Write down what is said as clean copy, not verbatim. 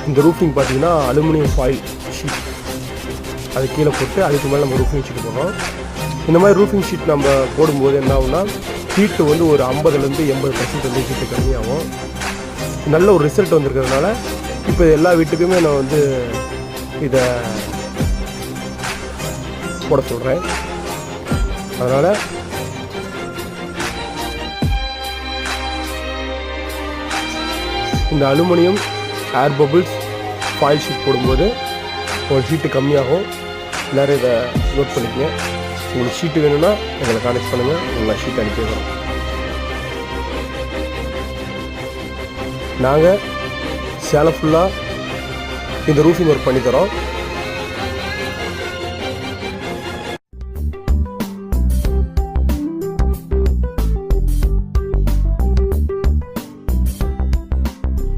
இந்த ரூஃபிங் பார்த்தீங்கன்னா aluminium foil sheet அது கீழே போட்டு அதுக்கு மேலே நம்ம ரூஃபிங் ஷீட் போடுறோம். இந்த மாதிரி ரூஃபிங் ஷீட் நம்ம போடும்போது என்ன ஆகும்னா ஹீட்டு வந்து ஒரு 50-80% வந்து ஹீட்டு கம்மியாகும். நல்ல ஒரு ரிசல்ட் வந்திருக்கிறதுனால இப்போ எல்லா வீட்டுக்குமே நான் வந்து இதை போட சொல்கிறேன். அதனால் இந்த அலுமினியம் ஏர் பபுள்ஸ் ஃபாயில் ஷீட் போடும்போது ஒரு ஹீட்டு கம்மியாகும். எல்லோரும் இதை நோட் பண்ணிக்கங்க. உங்களுக்கு ஷீட்டு வேணும்னா எங்களை கான்டெக்ட் பண்ணுங்கள், உங்களை ஷீட் அனுப்பிடுறோம். நாங்கள் சேலம் ஃபுல்லாக இந்த ரூஃபிங் ஒர்க் பண்ணித்தரோம்.